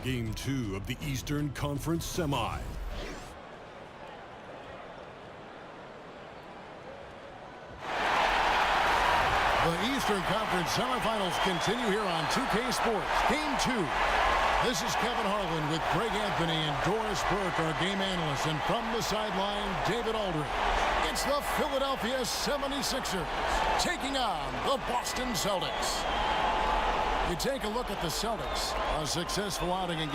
Game 2 of the Eastern Conference Semi. The Eastern Conference semifinals continue here on 2K Sports. Game 2. This is Kevin Harlan with Greg Anthony and Doris Burke, our game analysts. And from the sideline, David Aldridge. It's the Philadelphia 76ers taking on the Boston Celtics. You take a look at the Celtics. A successful outing in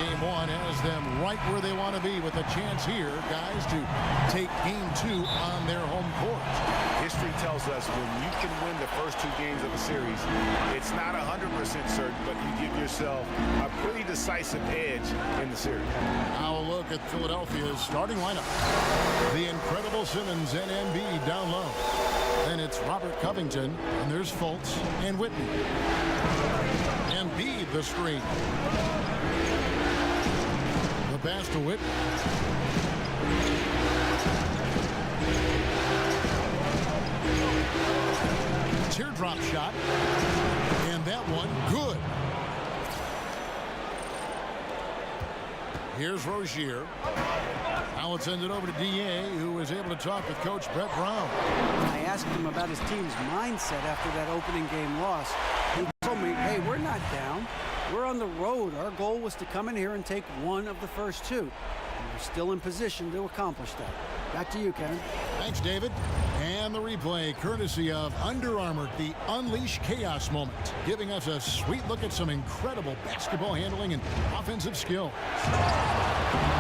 Game 1 has them right where they want to be with a chance here, guys, to take Game 2 on their home court. History tells us when you can win the first 2 games of a series, it's not 100% certain, but you give yourself a pretty decisive edge in the series. Now a look at Philadelphia's starting lineup. The incredible Simmons and Embiid down low. Then it's Robert Covington, and there's Fultz and Whitney. Embiid the screen. The pass to Whitney. Teardrop shot. And that one good. Here's Rozier. Now it's ended over to D.A., who was able to talk with Coach Brett Brown. I asked him about his team's mindset after that opening game loss. He told me, hey, we're not down. We're on the road. Our goal was to come in here and take one of the first 2. And we're still in position to accomplish that. Back to you, Kevin. Thanks, David. And the replay, courtesy of Under Armour, the Unleash Chaos moment, giving us a sweet look at some incredible basketball handling and offensive skill.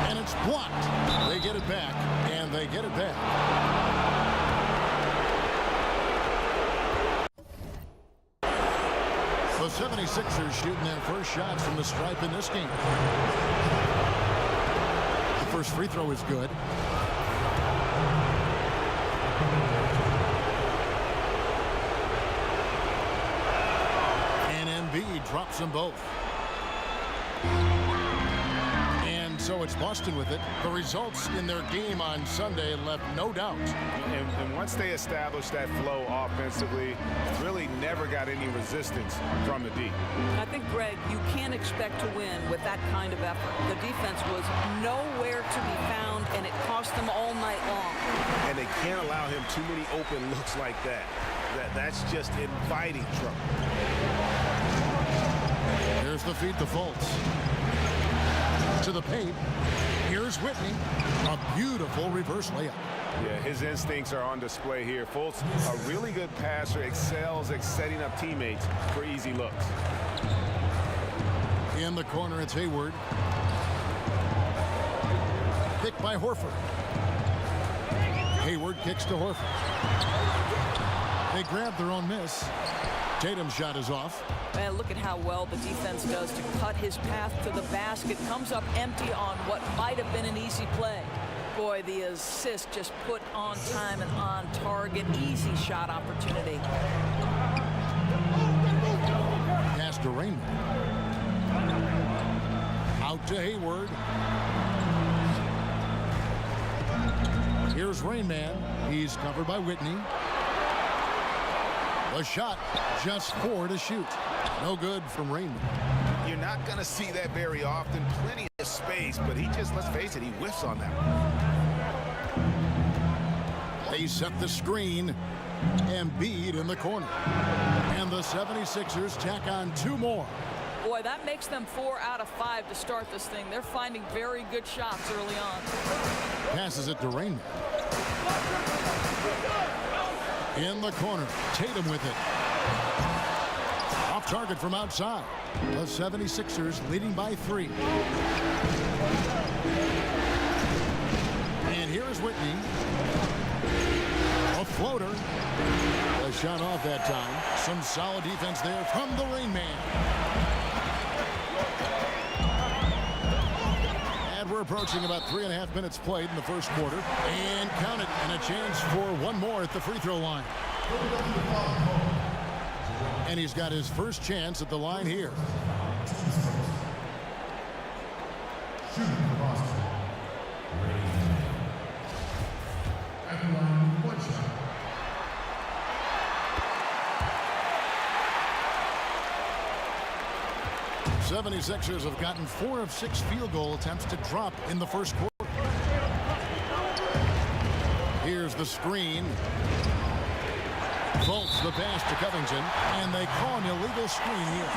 And it's blocked. They get it back, and they get it back. The 76ers shooting their first shots from the stripe in this game. The first free throw is good. And Embiid drops them both. And so it's Boston with it. The results in their game on Sunday left no doubt. And once they established that flow offensively, really never got any resistance from the D. I think, Greg, you can't expect to win with that kind of effort. The defense was nowhere to be found, and it cost them all night long. And they can't allow him too many open looks like that. That's just inviting trouble. Here's the feed to Fultz. To the paint. Here's Whitney. A beautiful reverse layup. Yeah, his instincts are on display here. Fultz, a really good passer, excels at setting up teammates for easy looks. In the corner, it's Hayward. Picked by Horford. Hayward kicks to Horford. They grab their own miss. Tatum's shot is off. Man, look at how well the defense does to cut his path to the basket. Comes up empty on what might have been an easy play. Boy, the assist just put on time and on target. Easy shot opportunity. Pass to Rainman. Out to Hayward. Here's Rainman. He's covered by Whitney. The shot just 4 to shoot. No good from Rainman. You're not going to see that very often. Plenty of space, but he just, let's face it, he whiffs on that one. They set the screen. Embiid in the corner. And the 76ers tack on 2 more. Boy, that makes them 4 out of 5 to start this thing. They're finding very good shots early on. Passes it to Rainman. In the corner. Tatum with it. Off target from outside. The 76ers leading by 3. And here is Whitney. A floater. A shot off that time. Some solid defense there from the Rain Man. And we're approaching about 3.5 minutes played in the first quarter. And count it. And a chance for 1 more at the free throw line. And he's got his first chance at the line here. 76ers have gotten 4 of 6 field goal attempts to drop in the first quarter. Here's the screen. Fultz the pass to Covington, and they call an illegal screen here.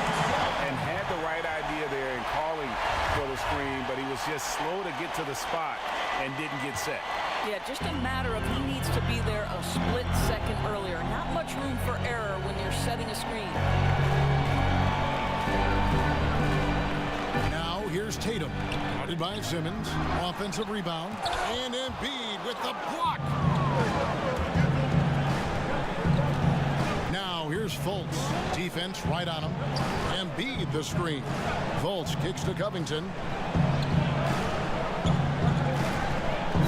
And had the right idea there in calling for the screen, but he was just slow to get to the spot and didn't get set. Yeah, just a matter of he needs to be there a split second earlier. Not much room for error when you're setting a screen. Now here's Tatum, guarded by Simmons. Offensive rebound, and Embiid with the block. Now here's Fultz. Defense right on him. Embiid the screen. Fultz kicks to Covington.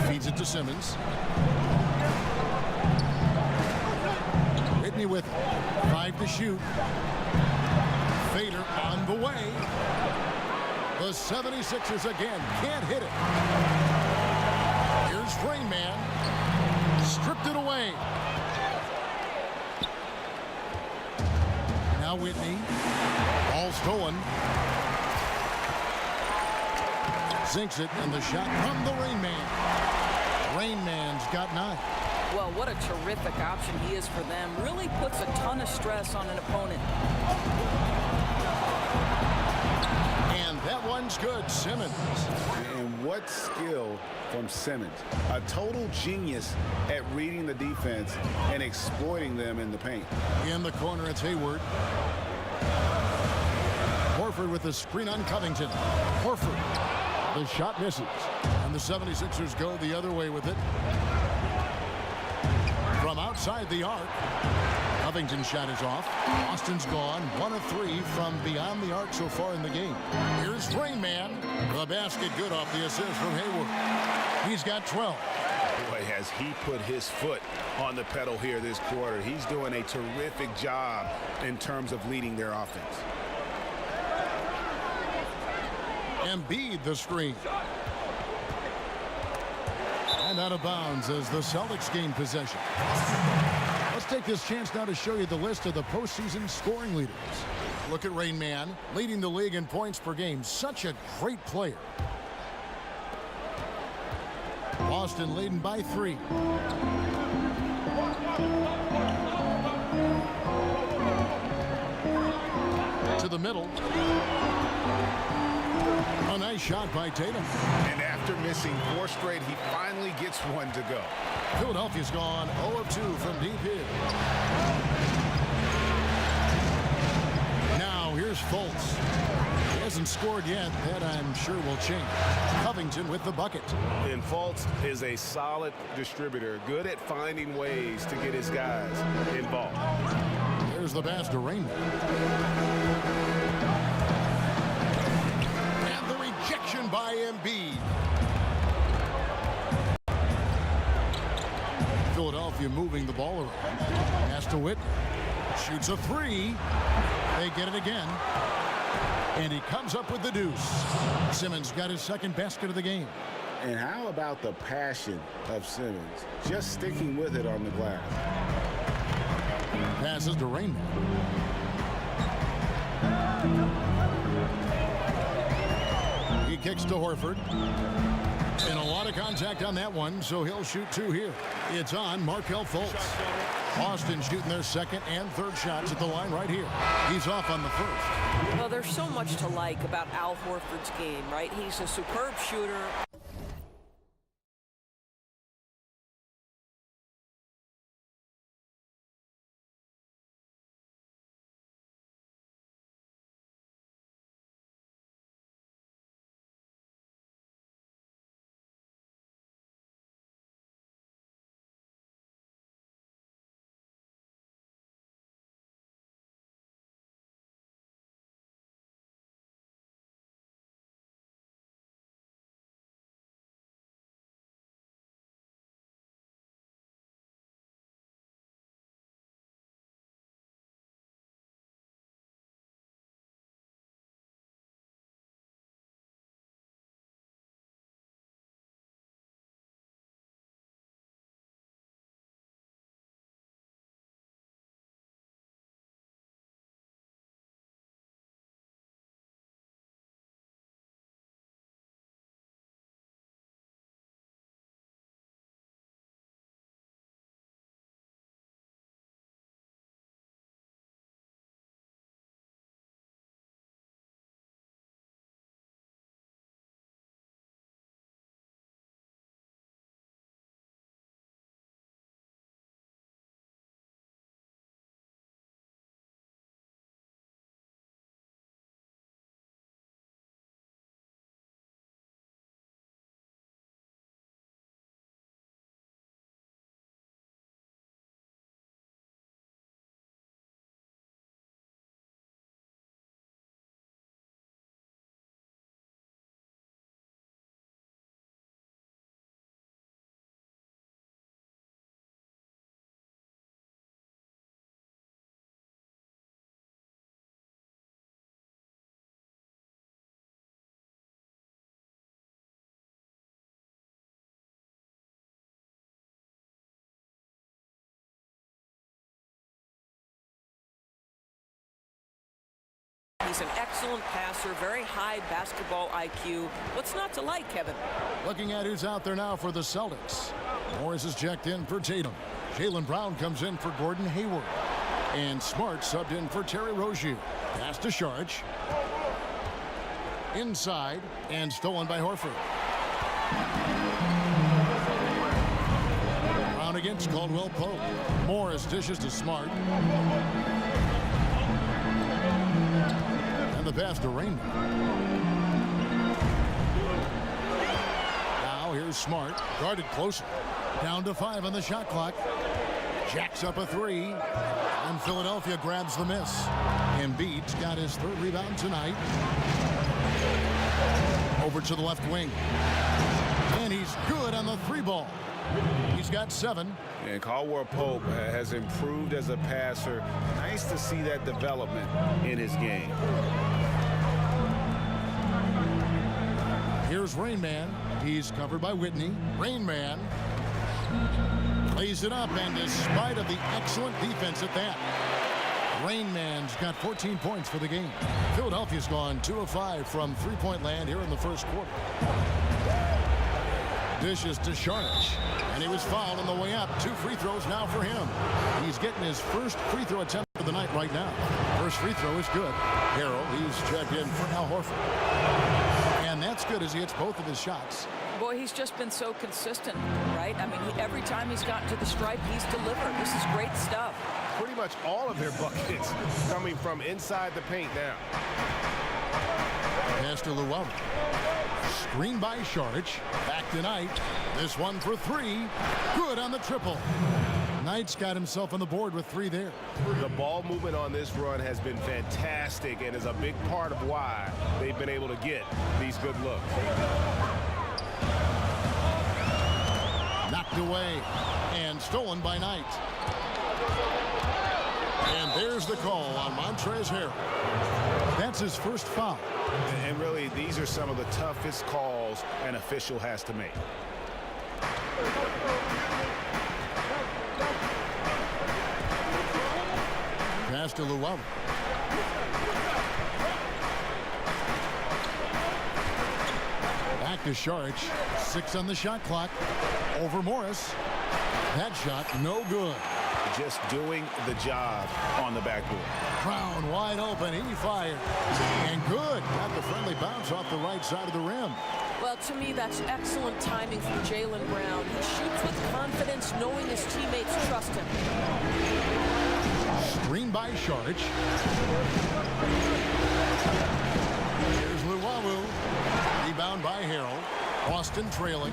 Feeds it to Simmons. Whitney with 5 to shoot. Fader on the way. The 76ers again can't hit it. Here's Rain Man. Stripped it away. Now Whitney. Ball stolen. Sinks it, and the shot from the Rain Man. Rain Man's got 9. Well, what a terrific option he is for them. Really puts a ton of stress on an opponent. And that one's good. Simmons. And what skill from Simmons. A total genius at reading the defense and exploiting them in the paint. In the corner, it's Hayward. Horford with the screen on Covington. Horford. The shot misses. And the 76ers go the other way with it. From outside the arc. Covington's shot is off. Austin's gone. 1 of 3 from beyond the arc so far in the game. Here's Rain Man. The basket good off the assist from Hayward. He's got 12. Boy, has he put his foot on the pedal here this quarter. He's doing a terrific job in terms of leading their offense. Embiid the screen. And out of bounds as the Celtics gain possession. Let's take this chance now to show you the list of the postseason scoring leaders. Look at Rain Man, leading the league in points per game. Such a great player. Boston leading by 3. To the middle. A nice shot by Tatum. And after missing 4 straight, he finally gets 1 to go. Philadelphia's gone 0 of 2 from deep here. Now here's Fultz. He hasn't scored yet. That I'm sure will change. Covington with the bucket. And Fultz is a solid distributor, good at finding ways to get his guys involved. There's the pass to Rain. And the rejection by Embiid. Philadelphia moving the ball around. Pass to Whitney. Shoots a 3. They get it again. And he comes up with the deuce. Simmons got his second basket of the game. And how about the passion of Simmons? Just sticking with it on the glass. Passes to Rainman. He kicks to Horford. And a lot of contact on that one, so he'll shoot 2 here. It's on Markelle Fultz. Boston shooting their second and third shots at the line right here. He's off on the first. Well, there's so much to like about Al Horford's game, right? He's a superb shooter. He's an excellent passer, very high basketball IQ. What's not to like, Kevin? Looking at who's out there now for the Celtics. Morris is checked in for Tatum. Jaylen Brown comes in for Gordon Hayward. And Smart subbed in for Terry Rozier. Pass to Saric. Inside and stolen by Horford. Brown against Caldwell Pope. Morris dishes to Smart. And the pass to Rainman. Now here's Smart. Guarded closer. Down to 5 on the shot clock. Jacks up a 3. And Philadelphia grabs the miss. Embiid's got his 3rd rebound tonight. Over to the left wing. And he's good on the 3 ball. He's got 7. And Caldwell Pope has improved as a passer. Nice to see that development in his game. Here's Rain Man. He's covered by Whitney. Rain Man lays it up, and despite of the excellent defense at that, Rain Man's got 14 points for the game. Philadelphia's gone 2 of 5 from three-point land here in the first quarter. Dishes to Saric, and he was fouled on the way up. 2 free throws now for him. He's getting his first free throw attempt of the night right now. First free throw is good. Harrell, he's checked in for Al Horford. And that's good as he hits both of his shots. Boy, he's just been so consistent, right? I mean, every time he's gotten to the stripe, he's delivered. This is great stuff. Pretty much all of their buckets coming from inside the paint now. Pass to Llewellyn. Screen by Saric. Back to Knight. This one for 3. Good on the triple. Knight's got himself on the board with 3 there. The ball movement on this run has been fantastic and is a big part of why they've been able to get these good looks. Knocked away and stolen by Knight. And there's the call on Montrezl Harrell. That's his first foul. And really, these are some of the toughest calls an official has to make. Pass to Llewellyn. Back to Saric. 6 on the shot clock. Over Morris. That shot, no good. Just doing the job on the backboard. Brown wide open. He fired. And good. Got the friendly bounce off the right side of the rim. Well, to me, that's excellent timing from Jaylen Brown. He shoots with confidence, knowing his teammates trust him. Screen by Saric. Here's Luwawu. Rebound by Harrell. Boston trailing.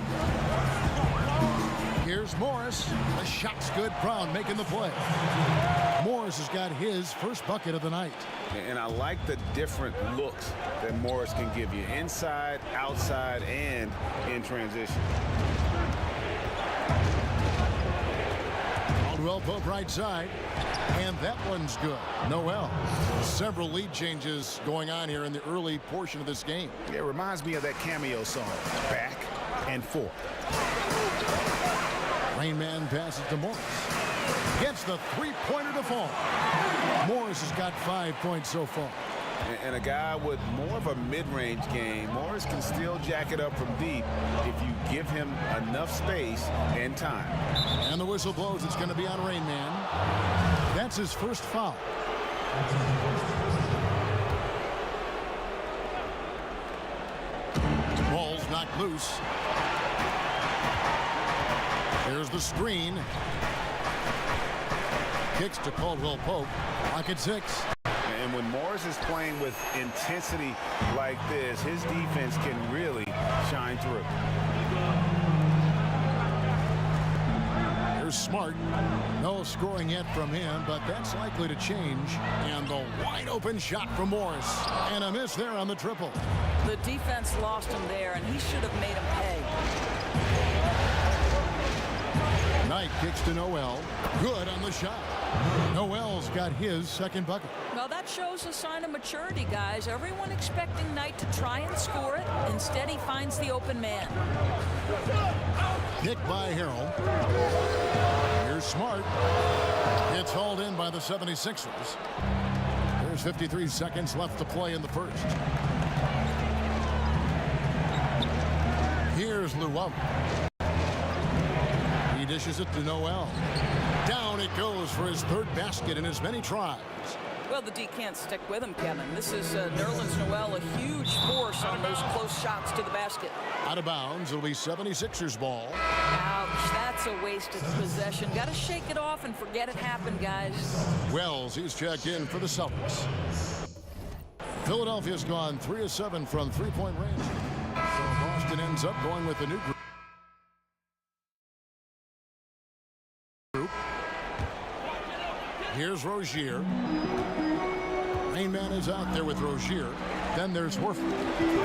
Here's Morris. The shot's good. Brown making the play. Morris has got his first bucket of the night. And I like the different looks that Morris can give you. Inside, outside, and in transition. Caldwell Pope right side. And that one's good. Noel. Several lead changes going on here in the early portion of this game. It reminds me of that cameo song, Back and Forth. Rain Man passes to Morris. Gets the three-pointer to fall. Morris has got 5 points so far. And a guy with more of a mid-range game, Morris can still jack it up from deep if you give him enough space and time. And the whistle blows. It's going to be on Rain Man. That's his first foul. Ball's knocked loose. Here's the screen. Kicks to Caldwell Pope. Lock at 6. And when Morris is playing with intensity like this, his defense can really shine through. Here's Smart. No scoring yet from him, but that's likely to change. And the wide open shot from Morris. And a miss there on the triple. The defense lost him there, and he should have made him pay. Knight kicks to Noel. Good on the shot. Noel's got his second bucket. Well, that shows a sign of maturity, guys. Everyone expecting Knight to try and score it. Instead, he finds the open man. Kick by Harrell. Here's Smart. It's hauled in by the 76ers. There's 53 seconds left to play in the first. Here's Luwawu. He dishes it to Noel. Down it goes for his third basket in as many tries. Well, the D can't stick with him, Kevin. This is Nerlens Noel, a huge force on those close shots to the basket. Out of bounds. It'll be 76ers ball. Ouch, that's a wasted possession. Got to shake it off and forget it happened, guys. Wells, he's checked in for the Celtics. Philadelphia's gone 3 of 7 from three-point range. So Boston ends up going with a new group. Here's Rozier. Rain Man is out there with Rozier. Then there's Horford.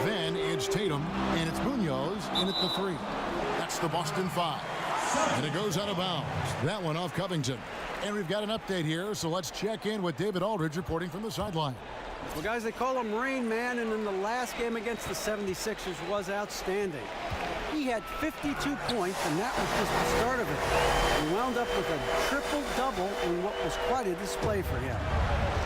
Then it's Tatum, and it's Munoz in at the 3. That's the Boston 5. And it goes out of bounds. That one off Covington. And we've got an update here, so let's check in with David Aldridge reporting from the sideline. Well, guys, they call him Rain Man, and in the last game against the 76ers was outstanding. He had 52 points, and that was just the start of it. He wound up with a triple-double in what was quite a display for him.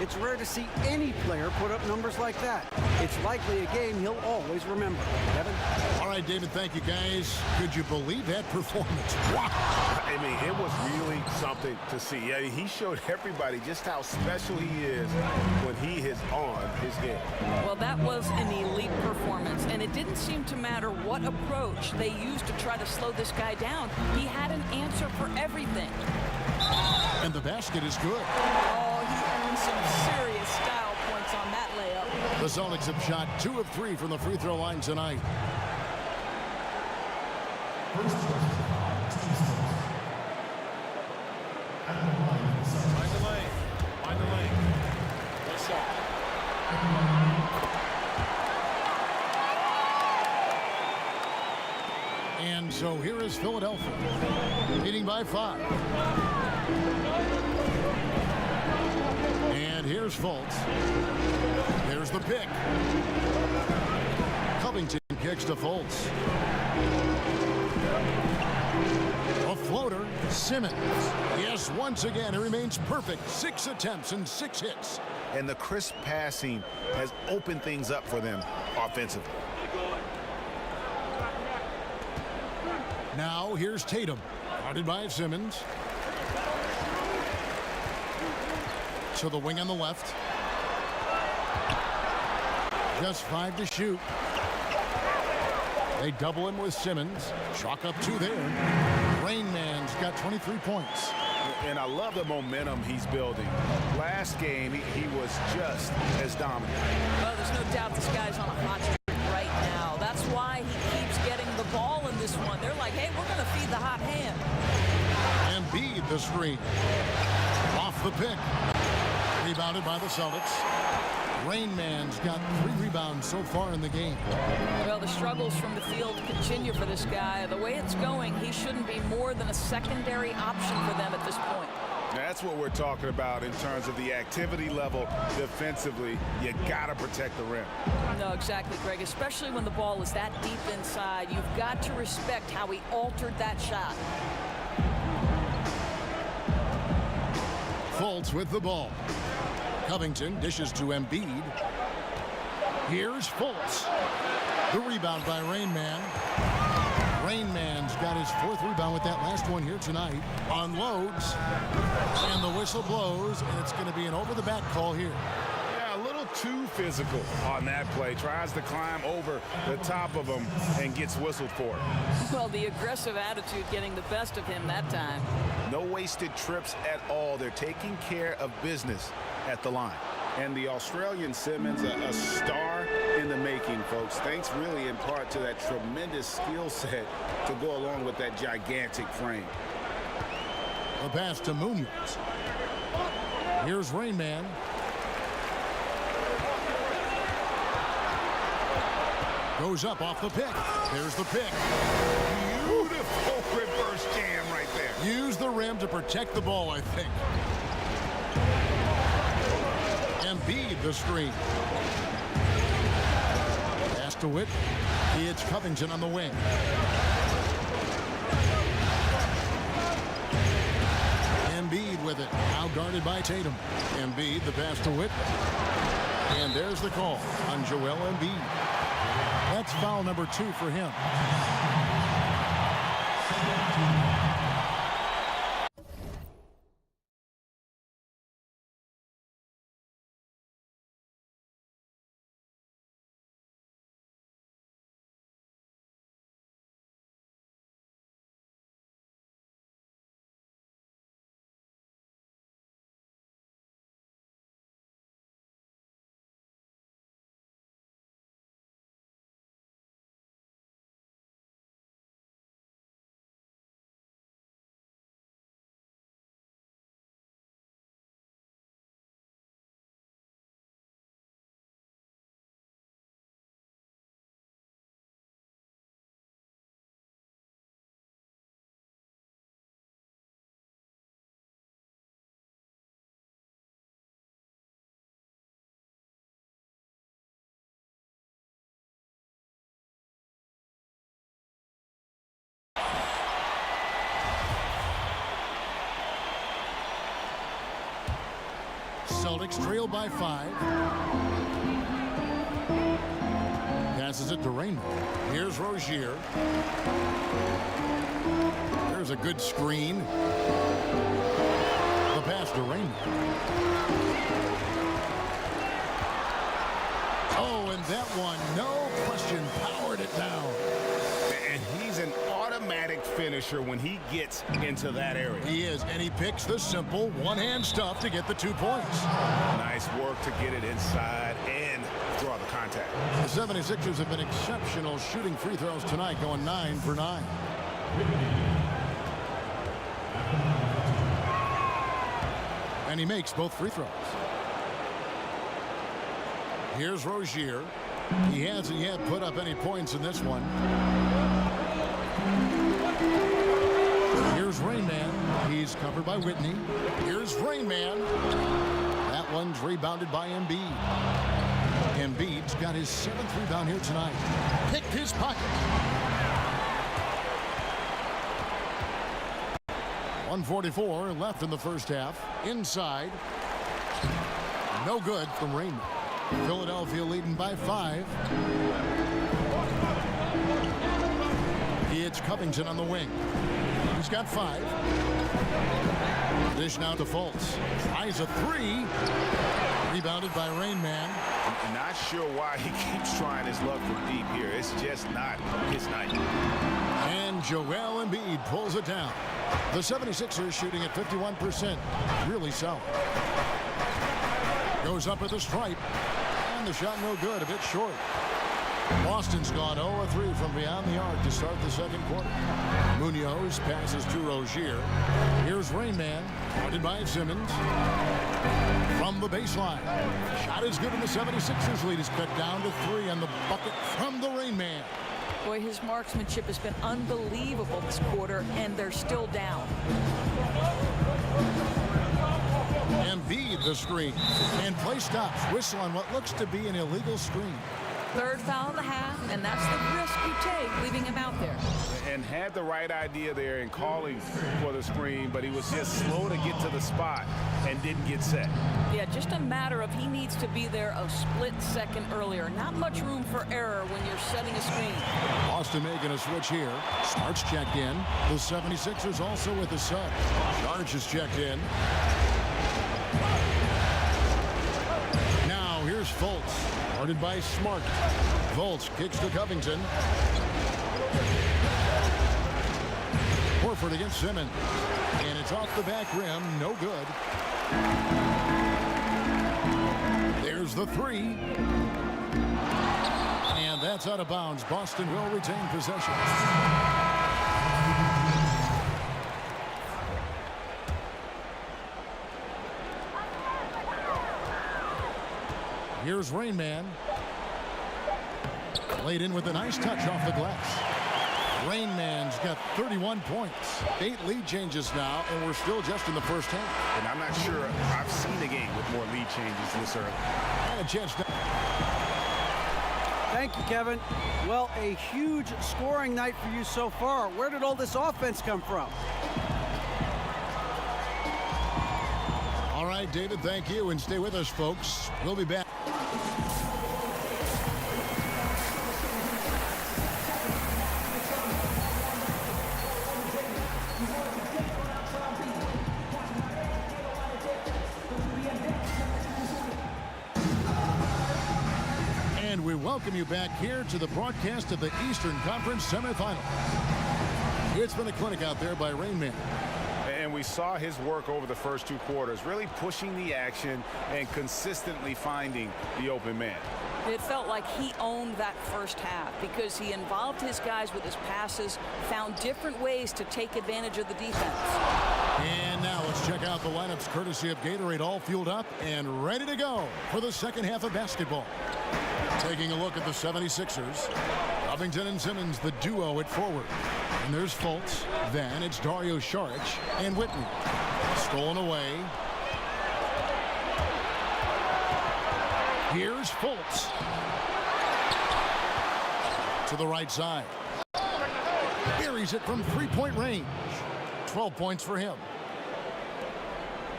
It's rare to see any player put up numbers like that. It's likely a game he'll always remember. Kevin? All right, David, thank you, guys. Could you believe that performance? Wow. I mean, it was really something to see. Yeah, he showed everybody just how special he is when he is on his game. Well, that was an elite performance, and it didn't seem to matter what approach they used to try to slow this guy down. He had an answer for everything. And the basket is good. Oh, he earned some serious style points on that layup. The Celtics have shot 2 of 3 from the free throw line tonight. Find the lane. Find the lane. Let's go. And so here is Philadelphia, leading by 5. And here's Fultz. There's the pick. Covington kicks to Fultz. A floater, Simmons. Yes, once again, it remains perfect. 6 attempts and 6 hits. And the crisp passing has opened things up for them offensively. Now here's Tatum. Guarded by Simmons. To the wing on the left. Just 5 to shoot. They double him with Simmons. Chalk up 2 there. Rain Man's got 23 points. And I love the momentum he's building. Last game, he was just as dominant. Well, there's no doubt this guy's on a hot streak right now. That's why he keeps getting the ball in this one. They're like, hey, we're going to feed the hot hand. Embiid the screen. Off the pick. Rebounded by the Celtics. Rain Man's got 3 rebounds so far in the game. Well, the struggles from the field continue for this guy. The way it's going, he shouldn't be more than a secondary option for them at this point. That's what we're talking about in terms of the activity level defensively. You got to protect the rim. No, exactly, Greg, especially when the ball is that deep inside. You've got to respect how he altered that shot. Fultz with the ball. Covington dishes to Embiid. Here's Fultz. The rebound by Rain Man. Rain Man's got his 4th rebound with that last one here tonight. Unloads. And the whistle blows, and it's going to be an over-the-back call here. Yeah, a little too physical on that play. Tries to climb over the top of him and gets whistled for it. Well, the aggressive attitude getting the best of him that time. No wasted trips at all. They're taking care of business at the line. And the Australian Simmons, a star in the making, folks. Thanks really in part to that tremendous skill set to go along with that gigantic frame. The pass to Munoz. Here's Rain Man. Goes up off the pick. There's the pick. Beautiful reverse jam right there. Use the rim to protect the ball, I think. Embiid the screen. Pass to Witt. It's Covington on the wing. Embiid with it. Now guarded by Tatum. Embiid, the pass to Witt. And there's the call on Joel Embiid. That's foul number 2 for him. Celtics trail by 5. Passes it to Raymond. Here's Rozier. There's a good screen. The pass to Raymond. Oh, and that one, no question, powered it down. And he's an automatic finisher when he gets into that area. He is, and he picks the simple one-hand stuff to get the 2 points. Nice work to get it inside and draw the contact. The 76ers have been exceptional shooting free throws tonight, going 9 for 9. And he makes both free throws. Here's Rozier. He hasn't yet put up any points in this one. Here's Rain Man. He's covered by Whitney. Here's Rain Man. That one's rebounded by Embiid. Embiid's got his 7th rebound here tonight. Picked his pocket. 1:44 left in the first half. Inside. No good from Raymond. Philadelphia leading by 5. It's Covington on the wing. He's got 5. Dish now to Fultz. Tries a 3. Rebounded by Rain Man. I'm not sure why he keeps trying his luck from deep here. It's just not his night. And Joel Embiid pulls it down. The 76ers shooting at 51%. Really solid. Goes up at the stripe. And the shot no good. A bit short. Boston's gone 0-3 from beyond the arc to start the second quarter. Munoz passes to Rozier. Here's Rain Man, guarded by Simmons. From the baseline. Shot is good, and the 76ers lead is cut down to 3 on the bucket from the Rain Man. Boy, his marksmanship has been unbelievable this quarter, and they're still down. Embiid the screen. And play stops. Whistle on what looks to be an illegal screen. Third foul of the half, and that's the risk you take leaving him out there. And had the right idea there in calling for the screen, but he was just slow to get to the spot and didn't get set. Yeah, just a matter of he needs to be there a split second earlier. Not much room for error when you're setting a screen. Boston making a switch here. Smart's checked in. The 76ers also with a sub. Charge is checked in. Now here's Fultz. Guarded by Smart. Fultz kicks to Covington. Horford against Simmons. And it's off the back rim. No good. There's the 3. And that's out of bounds. Boston will retain possession. Here's Rain Man. Laid in with a nice touch off the glass. Rain Man's got 31 points. 8 lead changes now, and we're still just in the first half. And I'm not sure I've seen a game with more lead changes this early. And a chance to... Thank you, Kevin. Well, a huge scoring night for you so far. Where did all this offense come from? All right, David, thank you, and stay with us, folks. We'll be back. And we welcome you back here to the broadcast of the Eastern Conference semifinal. It's been a clinic out there by Rain Man. And we saw his work over the first 2 quarters, really pushing the action and consistently finding the open man. It felt like he owned that first half because he involved his guys with his passes, found different ways to take advantage of the defense. And now let's check out the lineups courtesy of Gatorade, all fueled up and ready to go for the second half of basketball. Taking a look at the 76ers. Covington and Simmons, the duo at forward. And there's Fultz. Then it's Dario Saric and Whitney. Stolen away. Here's Fultz. To the right side. Buries it from three-point range. 12 points for him.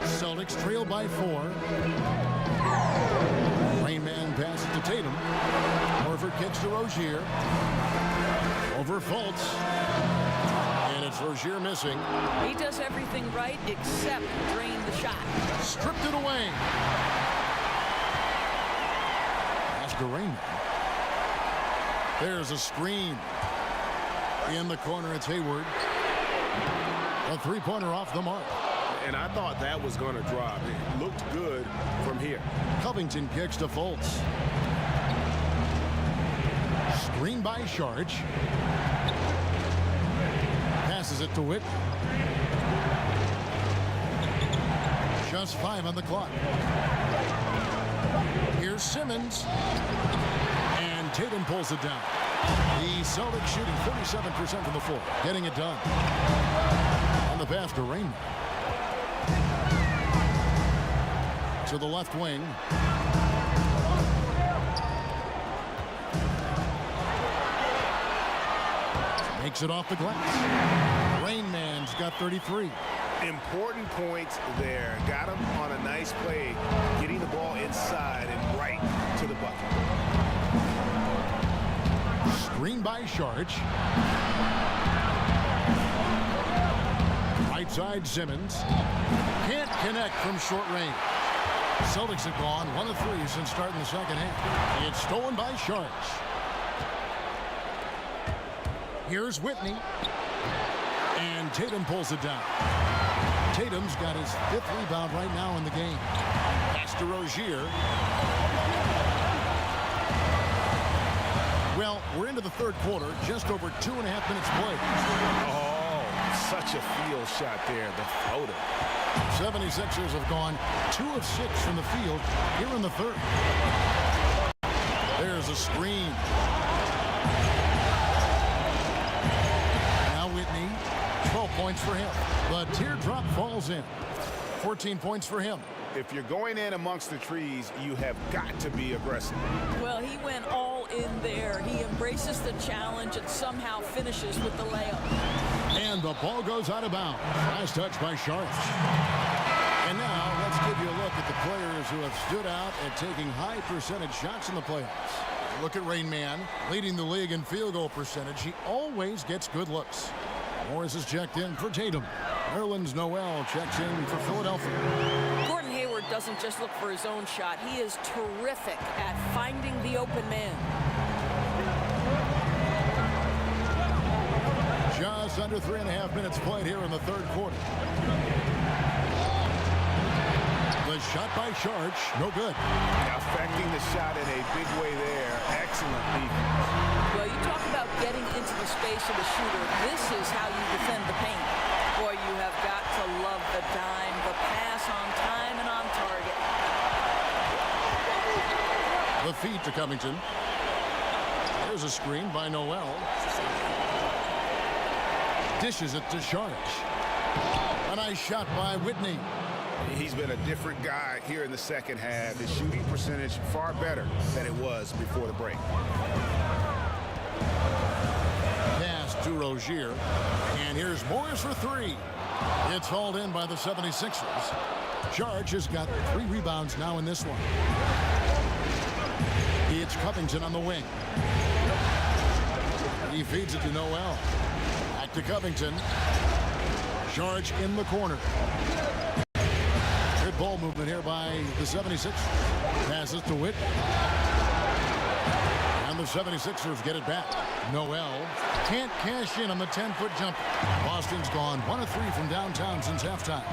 Celtics trail by 4. Rain Man passes to Tatum. Horford kicks to Rozier. Over Fultz. And it's Rozier missing. He does everything right except drain the shot. Stripped it away. Pass to Rain Man. There's a screen. In the corner, it's Hayward. A three-pointer off the mark. And I thought that was going to drop. It looked good from here. Covington kicks to Fultz. Screen by Saric. Passes it to Whit. Just 5 on the clock. Here's Simmons. And Tatum pulls it down. The Celtics shooting 47% from the floor. Getting it done. On the pass to Rain. To the left wing. Makes it off the glass. Rain Man's got 33. Important points there. Got him on a nice play, getting the ball inside and right to the bucket. Screen by Saric. side, Simmons. Can't connect from short range. Celtics have gone 1 of 3 since starting the second half. It's stolen by Sharks. Here's Whitney. And Tatum pulls it down. Tatum's got his 5th rebound right now in the game. Pass to Rozier. Well, we're into the third quarter, just over 2.5 minutes played. Oh, such a field shot there, the floater. 76ers have gone 2 of 6 from the field here in the third. There's a screen. Now Whitney, 12 points for him. The teardrop falls in. 14 points for him. If you're going in amongst the trees, you have got to be aggressive. Well, he went all in there. He embraces the challenge and somehow finishes with the layup. And the ball goes out of bounds. Nice touch by Sharks. And now let's give you a look at the players who have stood out at taking high percentage shots in the playoffs. Look at Rain Man, leading the league in field goal percentage. He always gets good looks. Morris is checked in for Tatum. Nerlens Noel checks in for Philadelphia. Gordon Hayward doesn't just look for his own shot. He is terrific at finding the open man. Just under 3.5 minutes played here in the third quarter. The shot by Sharch, no good. Affecting the shot in a big way there. Excellent defense. Well, you talk about getting into the space of the shooter. This is how you defend the paint. Boy, you have got to love the dime, the pass on time and on target. The feed to Covington. There's a screen by Noel. Dishes it to Sharch. A nice shot by Whitney. He's been a different guy here in the second half. His shooting percentage far better than it was before the break. Pass to Rozier. And here's Morris for 3. It's hauled in by the 76ers. Sharch has got 3 rebounds now in this one. It's Covington on the wing. He feeds it to Noel. Back to Covington. Sharch in the corner. Good ball movement here by the 76ers. Passes to Whit. And the 76ers get it back. Noel can't cash in on the 10-foot jumper. Boston's gone 1 of 3 from downtown since halftime.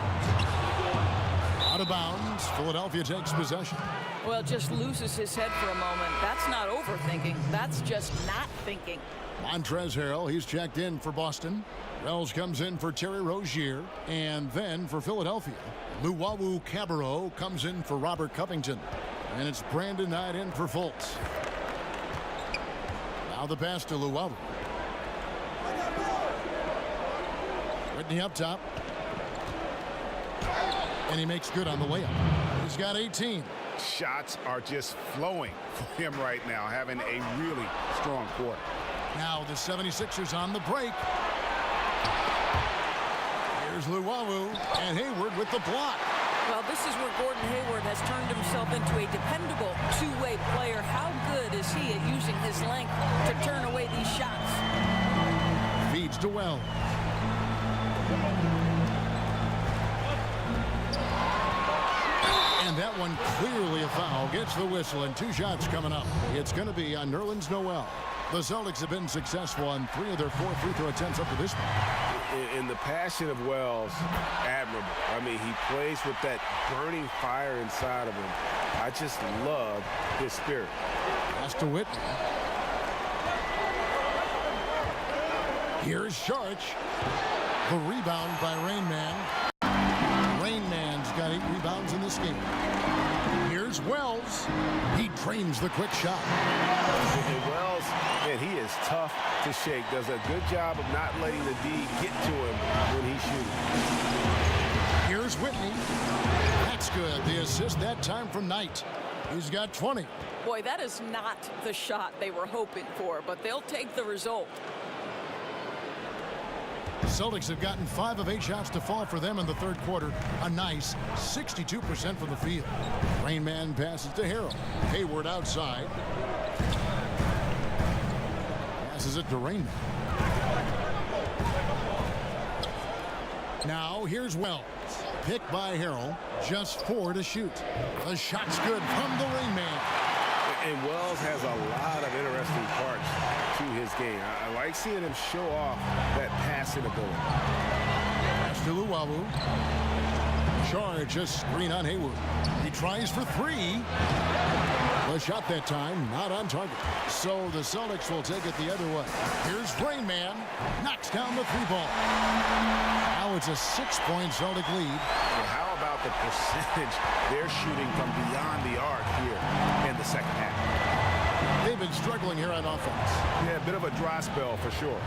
Out of bounds. Philadelphia takes possession. Well, just loses his head for a moment. That's not overthinking. That's just not thinking. Montrezl Harrell, he's checked in for Boston. Wells comes in for Terry Rozier. And then for Philadelphia, Luwawu Cabarrot comes in for Robert Covington. And it's Brandon Knight in for Fultz. Now the pass to Luwawu. Whitney up top. And he makes good on the layup. He's got 18. Shots are just flowing for him right now, having a really strong quarter. Now the 76ers on the break. Here's Luwawu and Hayward with the block. Well, this is where Gordon Hayward has turned himself into a dependable two-way player. How good is he at using his length to turn away these shots? Feeds to Wells. And that one clearly a foul. Gets the whistle and 2 shots coming up. It's going to be on Nerlens Noel. The Celtics have been successful on 3 of their 4 free throw attempts up to this point. In the passion of Wells, admirable. I mean, he plays with that burning fire inside of him. I just love his spirit. Pass to Whitney. Here's Sharch. The rebound by Rain Man. Rain Man's got 8 rebounds in this game. Here's Wells. He drains the quick shot. Wells, man, he is tough to shake. Does a good job of not letting the D get to him when he shoots. Here's Whitney. That's good. The assist that time from Knight. He's got 20. Boy, that is not the shot they were hoping for, but they'll take the result. Celtics have gotten 5 of 8 shots to fall for them in the third quarter. A nice 62% from the field. Rain Man passes to Harrell. Hayward outside. Passes it to Rain Man. Now here's Wells. Picked by Harrell. Just 4 to shoot. The shot's good from the Rain Man. And Wells has a lot of interesting parts to his game. I like seeing him show off that passing ability. Pass to Luwawu. Charge, a screen on Hayward. He tries for 3. The shot that time, not on target. So the Celtics will take it the other way. Here's Rain Man. Knocks down the 3-ball. Now it's a 6-point Celtic lead. Well, how about the percentage they're shooting from beyond the arc here in the second half? They've been struggling here on offense. Yeah, a bit of a dry spell for sure.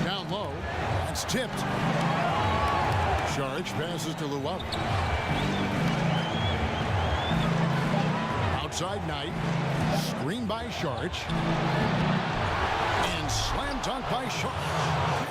Down low. That's tipped. Charge passes to Luwawu. Outside Knight. Screen by Sharch. And slam dunk by Sharch.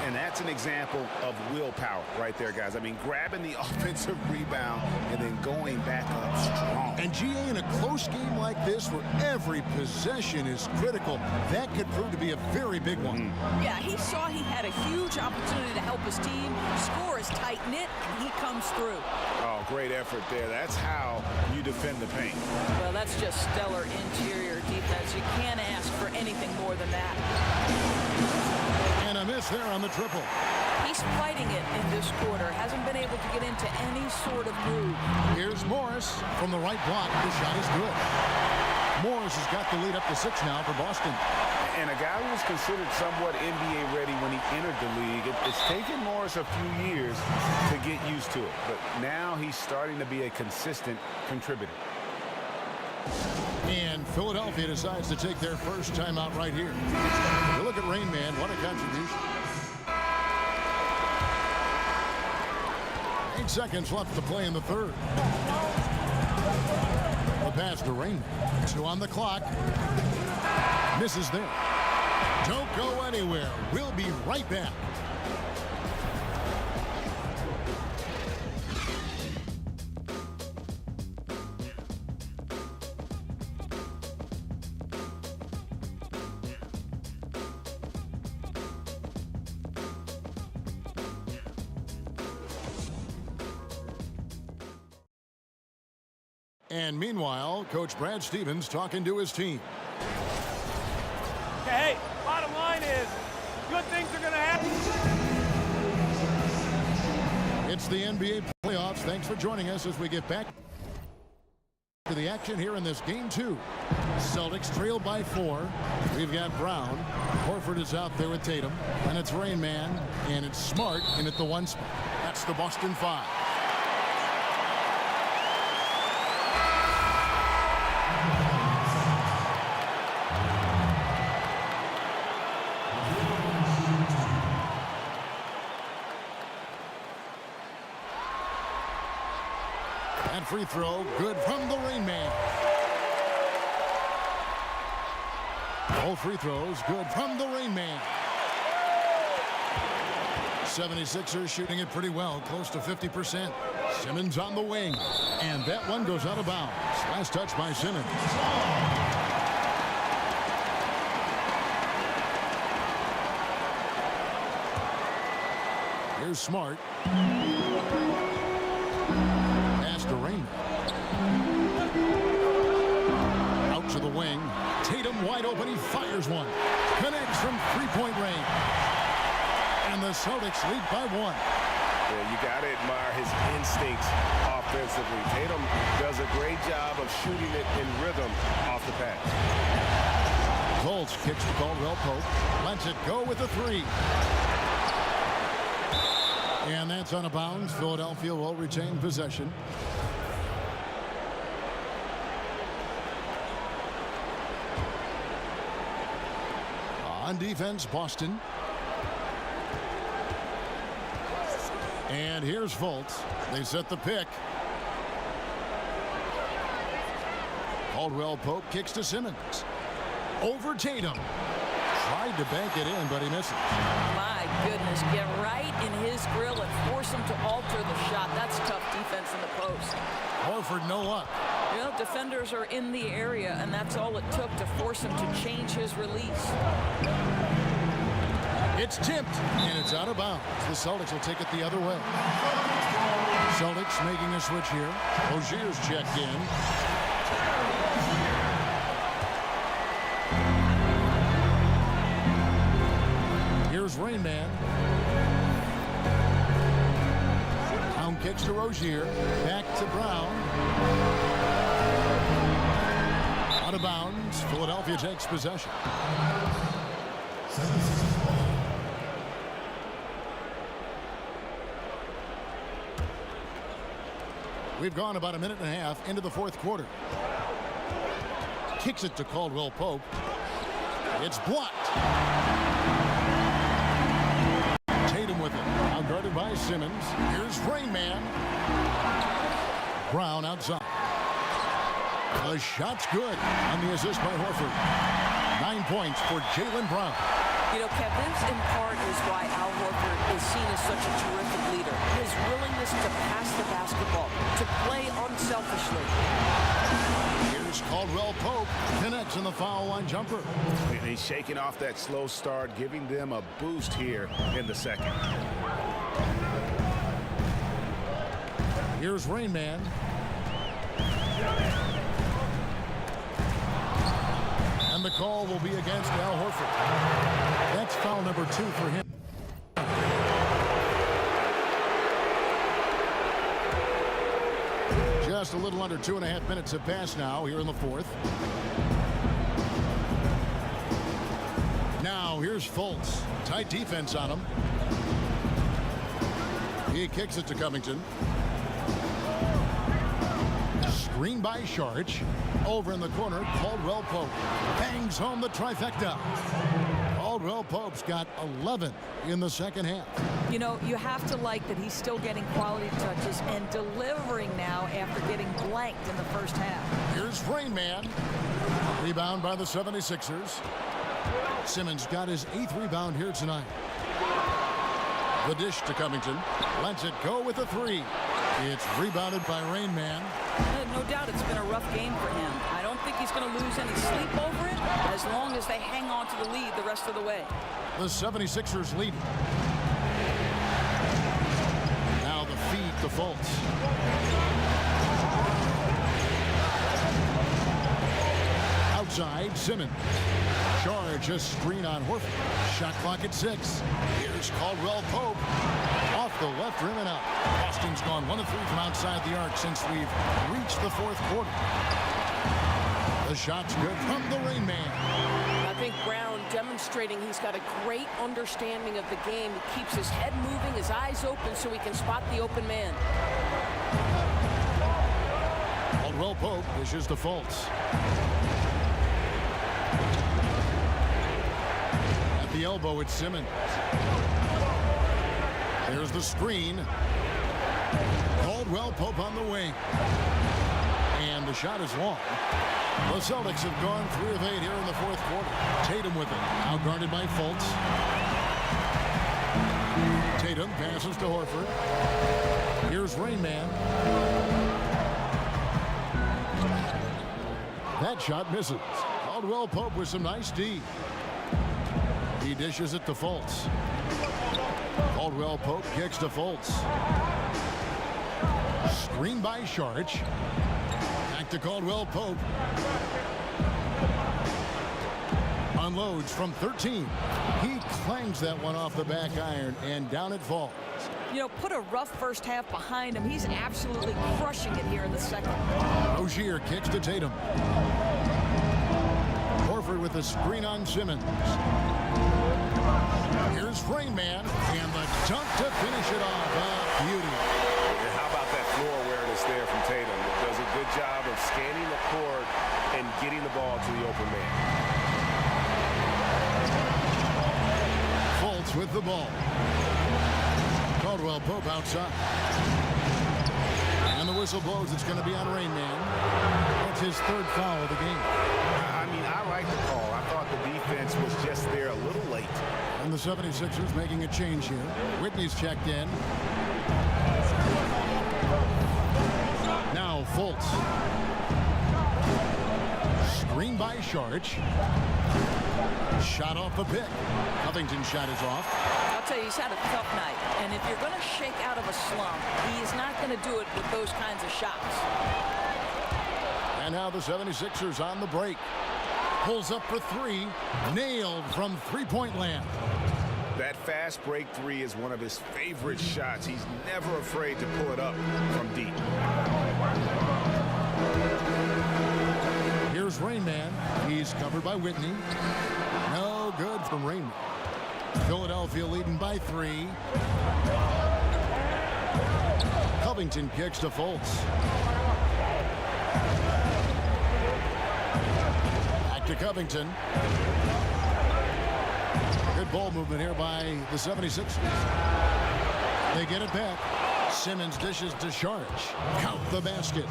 And that's an example of willpower right there, guys. I mean, grabbing the offensive rebound and then going back up strong. And GA, in a close game like this where every possession is critical, that could prove to be a very big one. Yeah, he saw he had a huge opportunity to help his team. Score is tight-knit, and he comes through. Oh, great effort there. That's how you defend the paint. Well, that's just stellar interior defense. You can't ask for anything more than that. And a miss there on the triple. He's fighting it in this quarter. Hasn't been able to get into any sort of groove. Here's Morris from the right block. The shot is good. Morris has got the lead up to 6 now for Boston. And a guy who was considered somewhat NBA ready when he entered the league. It's taken Morris a few years to get used to it. But now he's starting to be a consistent contributor. And Philadelphia decides to take their first timeout right here. You look at Rain Man, what a contribution. 8 seconds left to play in the third. The pass to Rain Man. 2 on the clock. Misses there. Don't go anywhere. We'll be right back. And meanwhile, Coach Brad Stevens talking to his team. Hey, bottom line is, good things are going to happen. It's the NBA playoffs. Thanks for joining us as we get back to the action here in this game 2. Celtics trail by 4. We've got Brown. Horford is out there with Tatum. And it's Rain Man. And it's Smart in at the 1 spot. That's the Boston 5. That free throw, good from the Rain Man. All free throws, good from the Rain Man. 76ers shooting it pretty well, close to 50%. Simmons on the wing, and that one goes out of bounds. Last touch by Simmons. Here's Smart. To Rain. Out to the wing. Tatum wide open. He fires one. Connects from 3-point range. And the Celtics lead by 1. Yeah, you got to admire his instincts offensively. Tatum does a great job of shooting it in rhythm off the pass. Colts kicks to Caldwell Pope. Lets it go with the 3. And that's out of bounds. Philadelphia will retain possession. On defense, Boston. And here's Fultz. They set the pick. Caldwell Pope kicks to Simmons. Over Tatum. Tried to bank it in, but he misses. My goodness, get right in his grill and force him to alter the shot. That's tough defense in the post. Horford, no luck. You know, defenders are in the area, and that's all it took to force him to change his release. It's tipped, and it's out of bounds. The Celtics will take it the other way. Celtics making a switch here. Rozier's checked in. Here's Rain Man. Brown kicks to Rozier. Back to Brown. Out of bounds. Philadelphia takes possession. We've gone about a minute and a half into the fourth quarter. Kicks it to Caldwell Pope. It's blocked. Tatum with it. Now guarded by Simmons. Here's Rain Man. Brown outside. The shot's good on the assist by Horford. 9 points for Jaylen Brown. You know, Kev, this in part is why Al Horford is seen as such a terrific leader. His willingness to pass the basketball, to play unselfishly. Here's Caldwell Pope. Connects in the foul line jumper. He's shaking off that slow start, giving them a boost here in the second. Here's Rain Man. And the call will be against Al Horford. That's foul number 2 for him. Just a little under 2.5 minutes have passed now here in the fourth. Now here's Fultz. Tight defense on him. He kicks it to Covington. Screen by Sharch. Over in the corner, Caldwell Pope bangs home the trifecta. Caldwell Pope's got 11 in the second half. You know, you have to like that he's still getting quality touches and delivering now after getting blanked in the first half. Here's Rain Man. Rebound by the 76ers. Simmons got his 8th rebound here tonight. The dish to Covington. Lets it go with a 3. It's rebounded by Rain Man. No doubt it's been a rough game for him. I don't think he's going to lose any sleep over it as long as they hang on to the lead the rest of the way. The 76ers lead. Now the feed to Fultz. Outside, Simmons. Charge a screen on Horford. Shot clock at 6. Here's Caldwell Pope. Off the left rim and out. Boston's gone 1 of 3 from outside the arc since we've reached the fourth quarter. The shot's good from the Rain Man. I think Brown demonstrating he's got a great understanding of the game. He keeps his head moving, his eyes open so he can spot the open man. Caldwell Pope dishes to Fultz. At the elbow, it's Simmons. There's the screen. Caldwell Pope on the wing. And the shot is long. The Celtics have gone 3 of 8 here in the fourth quarter. Tatum with it. Now guarded by Fultz. Tatum passes to Horford. Here's Rain Man. That shot misses. Caldwell Pope with some nice D. He dishes it to Fultz. Caldwell Pope kicks to Fultz. Screen by Sharch. Back to Caldwell Pope. Unloads from 13. He clangs that one off the back iron, and down it falls. You know, put a rough first half behind him. He's absolutely crushing it here in the second. Rozier kicks to Tatum. Horford with the screen on Simmons. Here's Rain Man, and the dunk to finish it off. Beauty. And how about that floor awareness there from Tatum? It does a good job of scanning the court and getting the ball to the open man. Fultz with the ball. Caldwell Pope outside. And the whistle blows. It's going to be on Rain Man. That's his 3rd foul of the game. I mean, I like the call. I thought the defense was just there a little late. And the 76ers making a change here. Whitney's checked in. Now Fultz. Screen by Sharch. Shot off the pick. Covington's shot is off. I'll tell you, he's had a tough night. And if you're going to shake out of a slump, he's not going to do it with those kinds of shots. And now the 76ers on the break. Pulls up for three. Nailed from three-point land. That fast break three is one of his favorite shots. He's never afraid to pull it up from deep. Here's Rain Man. He's covered by Whitney. No good from Rain Man. Philadelphia leading by 3. Covington kicks to Fultz. Back to Covington. Good ball movement here by the 76ers. They get it back. Simmons dishes to Sharch. Count the basket.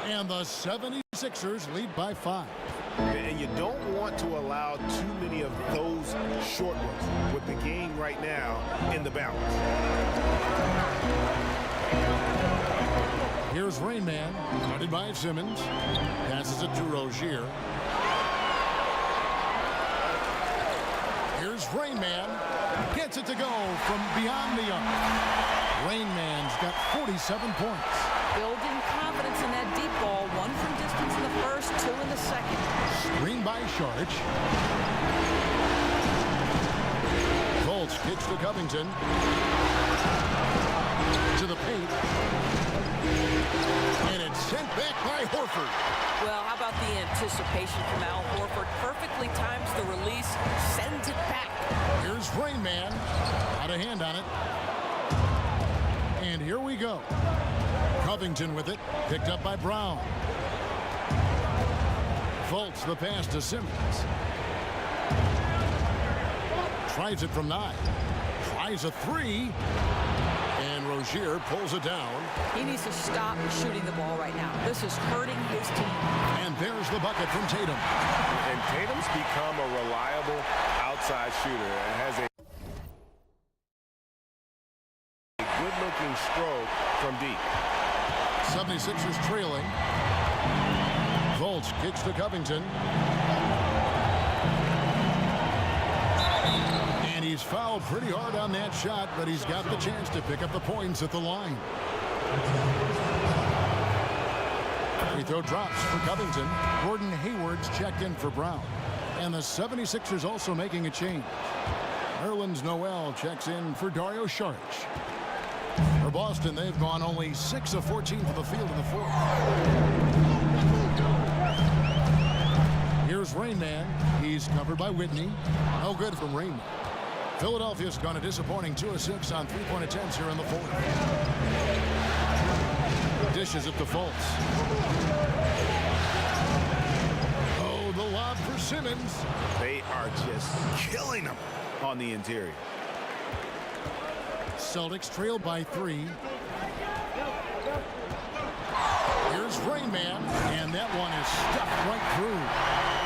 And the 76ers lead by 5. And you don't want to allow too many of those short ones with the game right now in the balance. Here's Rain Man, guarded by Simmons. Passes it to Rozier. Here's Rain Man. Gets it to go from beyond the arc. Rain Man's got 47 points. Building confidence in that deep ball. 1 from distance in the first, 2 in the second. Screen by Sharch. Fultz kicks to Covington. To the paint. And it's sent back by Horford. Well, how about the anticipation from Al Horford? Perfectly times the release, sends it back. Here's Rain Man. Out of hand on it. And here we go. Covington with it. Picked up by Brown. Fultz the pass to Simmons. Tries it from 9. Tries a 3. And Rozier pulls it down. He needs to stop shooting the ball right now. This is hurting his team. And there's the bucket from Tatum. And Tatum's become a reliable outside shooter and has a good-looking stroke from deep. 76ers trailing. Fultz kicks to Covington. And he's fouled pretty hard on that shot, but he's got the chance to pick up the points at the line. Free throw drops for Covington. Gordon Hayward's checked in for Brown. And the 76ers also making a change. Nerlens Noel checks in for Dario Saric. For Boston, they've gone only 6 of 14 from the field in the fourth. Here's Rain Man. He's covered by Whitney. No good from Rain Man. Philadelphia's gone a disappointing 2 of 6 on three-point attempts here in the fourth. Dishes it to Fultz. Oh, the lob for Simmons. They are just killing them on the interior. Celtics trail by 3. Here's Rain Man, and that one is stuffed right through.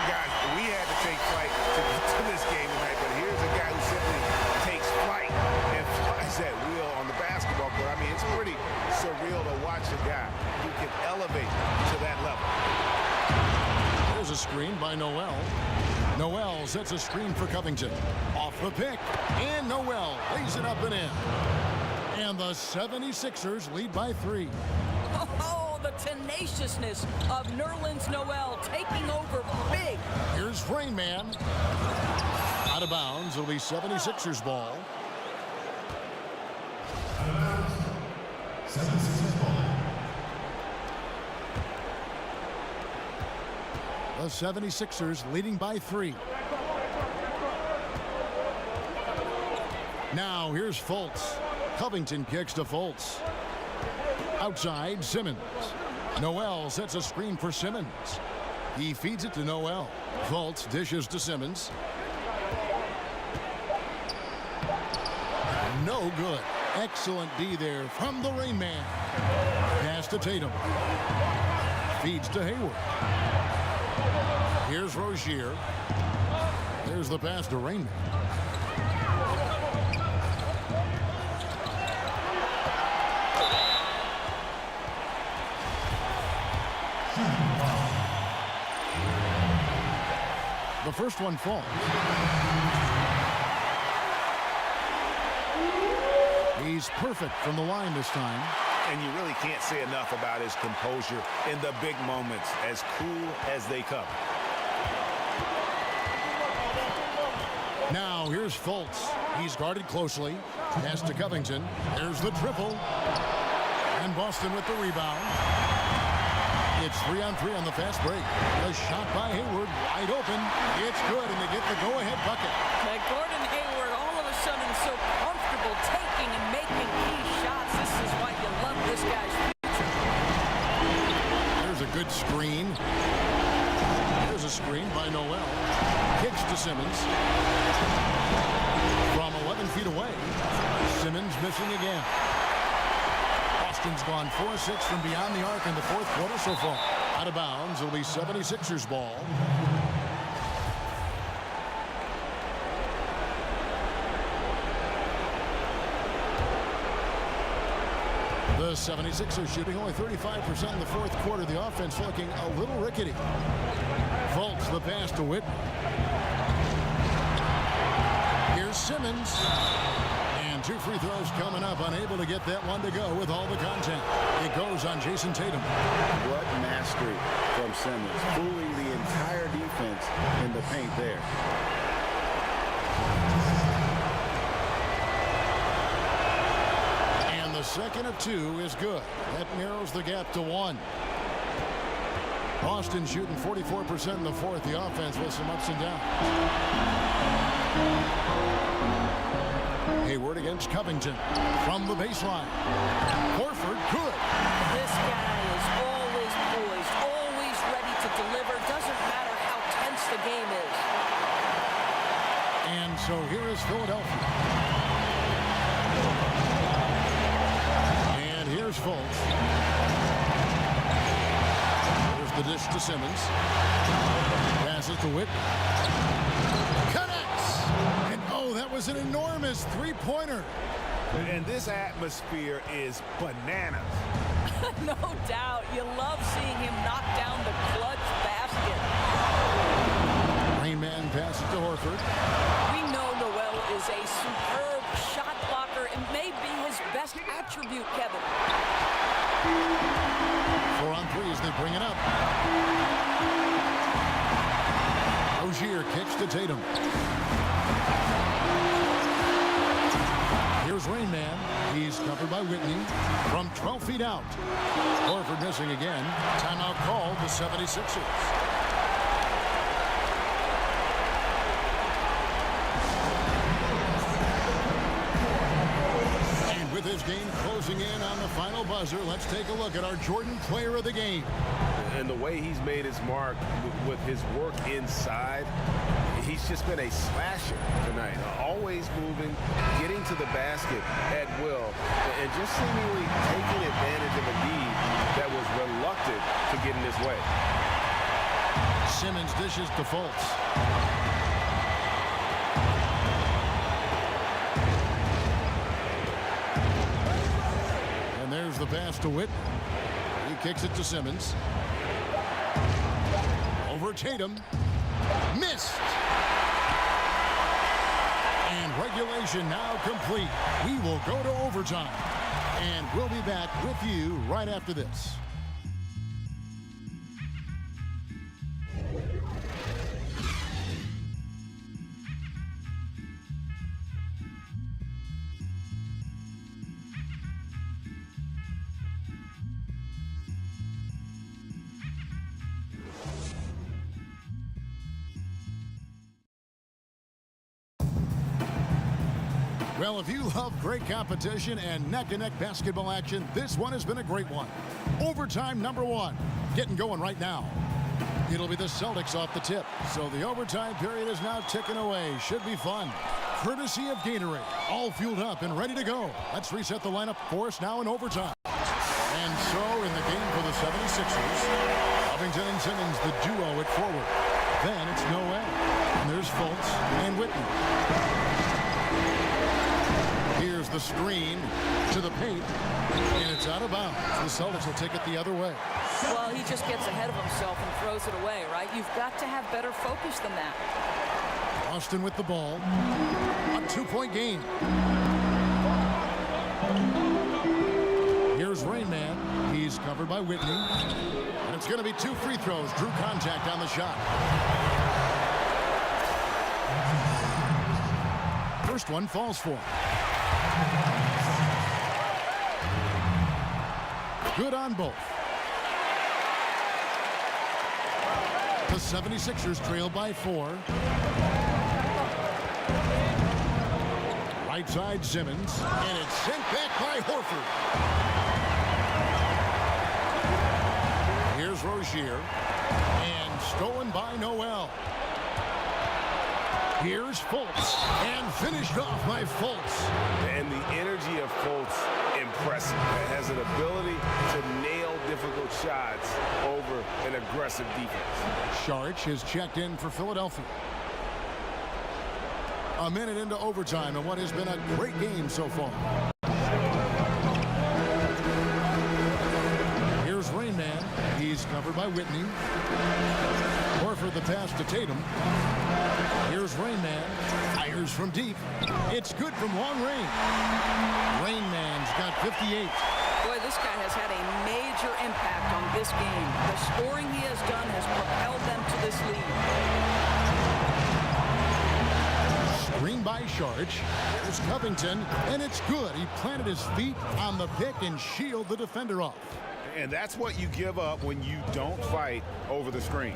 Guys, we had to take flight to get to this game tonight, but here's a guy who simply takes flight and flies that wheel on the basketball court. I mean, it's pretty surreal to watch a guy who can elevate to that level. There's a screen by Noel. Noel sets a screen for Covington. Off the pick, and Noel lays it up and in. And the 76ers lead by 3. Oh, the tenaciousness of Nerlens Noel taking over big. Here's Rain Man. Out of bounds. It'll be 76ers ball. 76ers ball. The 76ers leading by 3. Now here's Fultz. Covington kicks to Fultz. Outside, Simmons. Noel sets a screen for Simmons. He feeds it to Noel. Fultz dishes to Simmons. No good. Excellent D there from the Rain Man. Pass to Tatum. Feeds to Hayward. Here's Rozier. There's the pass to Rain Man. The first one falls. He's perfect from the line this time. And you really can't say enough about his composure in the big moments, as cool as they come. Now here's Fultz. He's guarded closely. Pass to Covington. There's the triple. And Boston with the rebound. It's 3-on-3 on the fast break. The shot by Hayward, wide open. It's good, and they get the go-ahead bucket. Gordon Hayward all of a sudden so comfortable taking and making key shots. This is why you love this guy's future. There's a good screen. There's a screen by Noel. Kicks to Simmons. From 11 feet away. Simmons missing again. Boston's gone 4-6 from beyond the arc in the fourth quarter so far. Out of bounds. It'll be 76ers ball. The 76ers shooting only 35% in the fourth quarter. The offense looking a little rickety. Fultz the pass to Whitten. Here's Simmons. And two free throws coming up. Unable to get that one to go with all the content. It goes on Jason Tatum. What mastery from Simmons. Fooling the entire defense in the paint there. And the second of two is good. That narrows the gap to one. Boston shooting 44% in the fourth. The offense with some ups and downs. Hayward against Covington from the baseline. Horford, good. This guy is always poised, always ready to deliver. Doesn't matter how tense the game is. And so here is Philadelphia. And here's Fultz. There's the dish to Simmons. Passes to Whitten. Connects! And oh, that was an enormous three-pointer. And this atmosphere is bananas. No doubt. You love seeing him knock down the clutch basket. Rainman passes to Horford. We know Noel is a superb shot blocker. It may be his best attribute, Kevin. 4 on 3 as they bring it up. Rozier kicks to Tatum. Here's Rainman. He's covered by Whitney from 12 feet out. Horford missing again. Timeout called the 76ers. And with this game closing in on the final buzzer, let's take a look at our Jordan Player of the Game. And the way he's made his mark with his work inside, he's just been a slasher tonight. Always moving, getting to the basket at will, and just seemingly taking advantage of a lead that was reluctant to get in his way. Simmons dishes to Fultz. And there's the pass to Whitten. He kicks it to Simmons. Over Tatum. Missed. And regulation now complete. We will go to overtime. And we'll be back with you right after this. Well, if you love great competition and neck-and-neck basketball action, this one has been a great one. Overtime number 1. Getting going right now. It'll be the Celtics off the tip. So the overtime period is now ticking away. Should be fun. Courtesy of Gatorade. All fueled up and ready to go. Let's reset the lineup for us now in overtime. And so in the game for the 76ers, Covington and Simmons, the duo at forward. Then it's Noel. And there's Fultz and Whitten. Here's the screen to the paint, and it's out of bounds. The Celtics will take it the other way. Well, he just gets ahead of himself and throws it away, right? You've got to have better focus than that. Austin with the ball. A 2-point game. Here's Rain Man. He's covered by Whitney. And it's going to be 2 free throws. Drew contact on the shot. First one falls for him. Good on both. The 76ers trail by 4. Right side Simmons. And it's sent back by Horford. Here's Rozier. And stolen by Noel. Here's Fultz. And finished off by Fultz. And the energy of Fultz, impressive. He has an ability to nail difficult shots over an aggressive defense. Saric is checked in for Philadelphia. A minute into overtime in what has been a great game so far. Here's Rain Man. He's covered by Whitney. Horford the pass to Tatum. Here's Rain Man. Fires from deep. It's good from long range. Rain Man's got 58. Boy, this guy has had a major impact on this game. The scoring he has done has propelled them to this lead. Screen by Saric. There's Covington, and it's good. He planted his feet on the pick and shielded the defender off. And that's what you give up when you don't fight over the screen.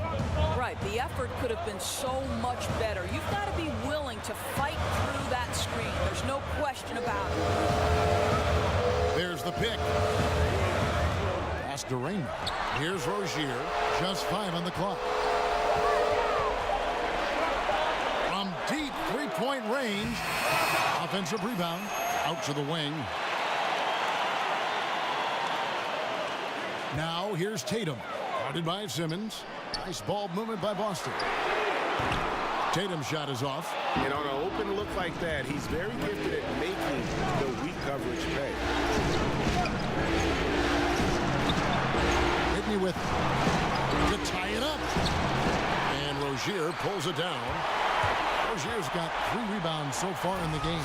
Right, the effort could have been so much better. You've got to be willing to fight through that screen. There's no question about it. There's the pick. Pass to Rain. Here's Rozier. Just 5 on the clock. From deep three-point range. Offensive rebound. Out to the wing. Now here's Tatum. Guarded by Simmons. Nice ball movement by Boston. Tatum's shot is off. And on an open look like that, he's very gifted at making the weak coverage pay. Whitney with to tie it up. And Rozier pulls it down. Rozier's got 3 rebounds so far in the game.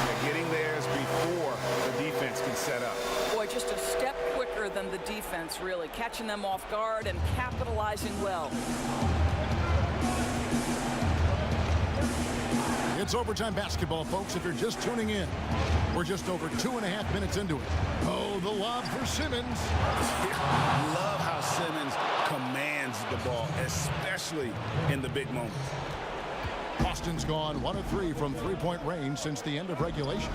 They're getting theirs before the defense can set up. Boy, just a step quicker than the defense, really. Catching them off guard and capitalizing well. It's overtime basketball, folks, if you're just tuning in. We're just over 2.5 minutes into it. Oh, the lob for Simmons. Love how Simmons commands the ball, especially in the big moments. Boston's gone 1 of 3 from three-point range since the end of regulation.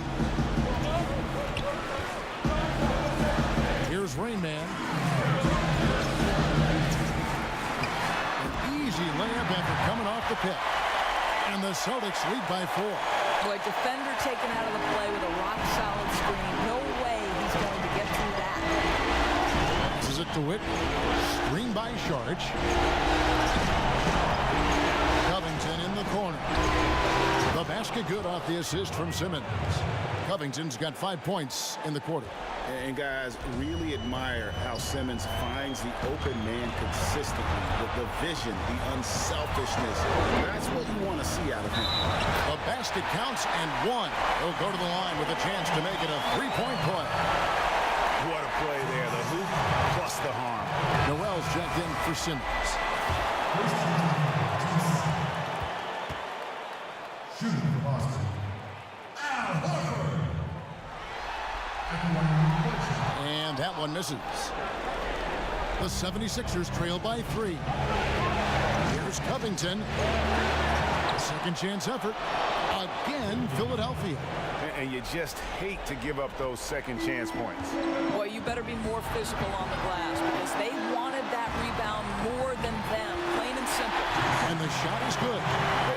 Here's Rain Man. An easy layup after coming off the pick. And the Celtics lead by 4. Boy, defender taken out of the play with a rock-solid screen. No way he's going to get through that. This is it to Whitney. Screen by Saric. Covington in the corner. The basket good off the assist from Simmons. Covington's got 5 points in the quarter. And guys, really admire how Simmons finds the open man consistently. The vision, the unselfishness. That's what you want to see out of him. The basket counts and 1. He'll go to the line with a chance to make it a 3-point play. What a play there. The hoop plus the harm. Noel's checked in for Simmons. Shooting for Boston, Al Horford. And that one misses. The 76ers trail by 3. Here's Covington. Second chance effort. Again, Philadelphia. And you just hate to give up those second chance points. Boy, you better be more physical on the glass because they wanted that rebound more than them, plain and simple. And the shot is good.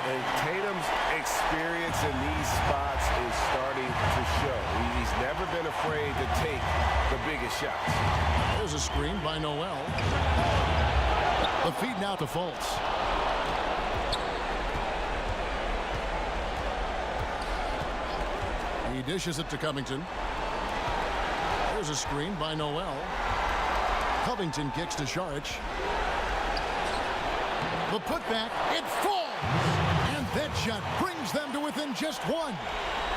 And Tatum's experience in these spots is starting to show. He's never been afraid to take the biggest shots. There's a screen by Noel. The feed now to Fultz. He dishes it to Covington. There's a screen by Noel. Covington kicks to Saric. The putback, it falls! And that shot brings them to within just one.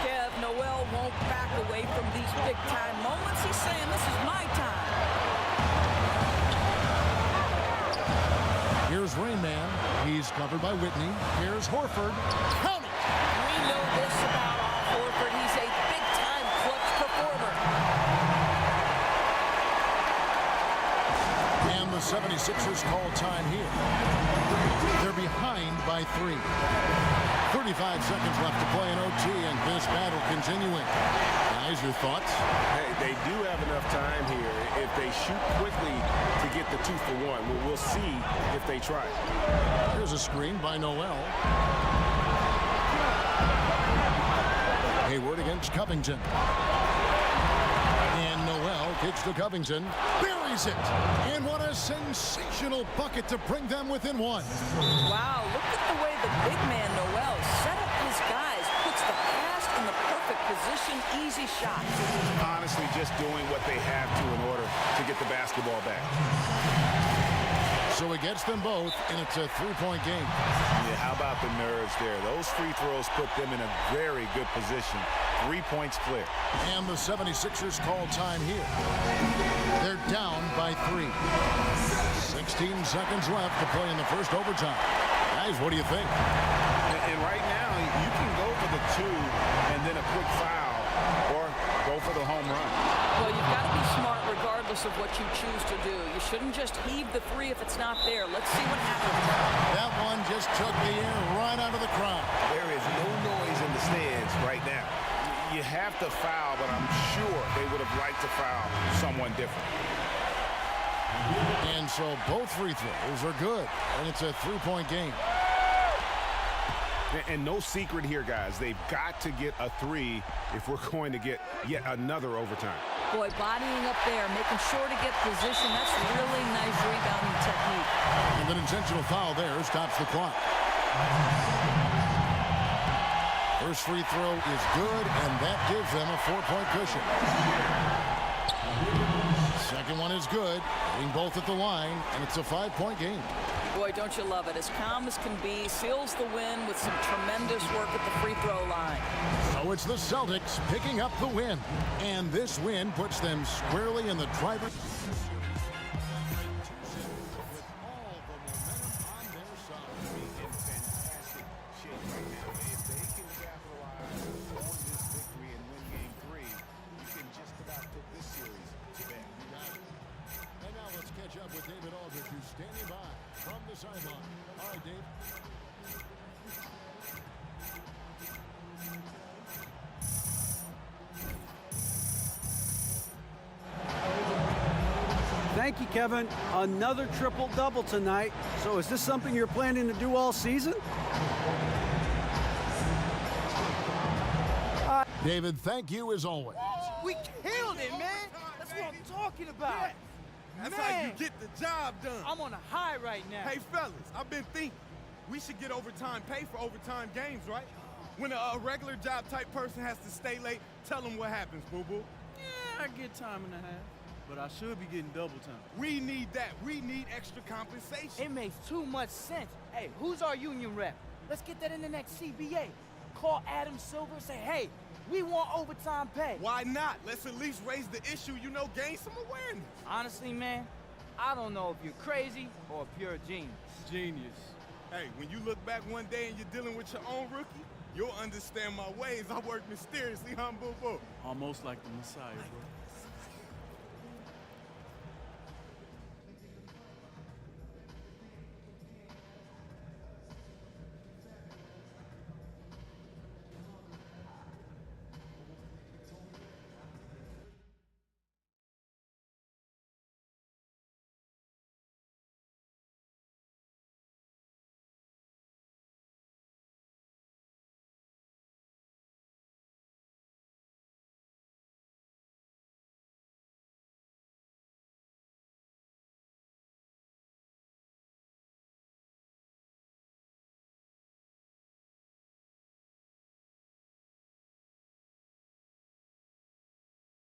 Kev, Noel won't back away from these big-time moments. He's saying, this is my time. Here's Rain Man. He's covered by Whitney. Here's Horford. Count it! We know this about Horford. He's a big-time clutch performer. And the 76ers call time here. They're behind by 3. 35 seconds left to play in OT, and this battle continuing. Guys, your thoughts? Hey, they do have enough time here if they shoot quickly to get the 2-for-1. We'll see if they try. Here's a screen by Noel. Hayward against Covington. And Noel kicks to Covington. Buries it! And what a sensational bucket to bring them within 1. Wow, look at the way the big man, Noel, set up his guys, puts the pass in the perfect position, easy shot. Honestly, just doing what they have to in order to get the basketball back. So he gets them both, and it's a 3-point game. Yeah, how about the nerves there? Those free throws put them in a very good position. 3 points clear. And the 76ers call time here. They're down by 3. 16 seconds left to play in the first overtime. Guys, what do you think? And right now, you can go for the 2 and then a quick foul, or go for the home run. Well, you've got to be smart regardless of what you choose to do. You shouldn't just heave the 3 if it's not there. Let's see what happens. That one just took the air right out of the crowd. There is no noise in the stands right now. You have to foul, but I'm sure they would have liked to foul someone different. And so both free throws are good, and it's a 3-point game. And no secret here, guys. They've got to get a 3 if we're going to get yet another overtime. Boy, bodying up there, making sure to get position. That's really nice rebounding technique. And an intentional foul there stops the clock. First free throw is good, and that gives them a 4-point cushion. Second one is good, hitting both at the line, and it's a 5-point game. Boy, don't you love it. As calm as can be, seals the win with some tremendous work at the free throw line. So it's the Celtics picking up the win, and this win puts them squarely in the driver's up with David Aldridge, who's standing by from the sideline. All right, Dave. Thank you, Kevin. Another triple-double tonight. So is this something you're planning to do all season? David, thank you as always. We killed it, man. That's what I'm talking about. That's how you get the job done. I'm on a high right now. Hey, fellas, I've been thinking. We should get overtime pay for overtime games, right? When a regular job type person has to stay late, tell them what happens, boo-boo. Yeah, I get time and a half. But I should be getting double time. We need that. We need extra compensation. It makes too much sense. Hey, who's our union rep? Let's get that in the next CBA. Call Adam Silver and say, hey, we want overtime pay. Why not? Let's at least raise the issue, gain some awareness. Honestly, man, I don't know if you're crazy or a pure genius. Genius. Hey, when you look back one day and you're dealing with your own rookie, you'll understand my ways. I work mysteriously, huh, boo-boo? Almost like the Messiah, bro.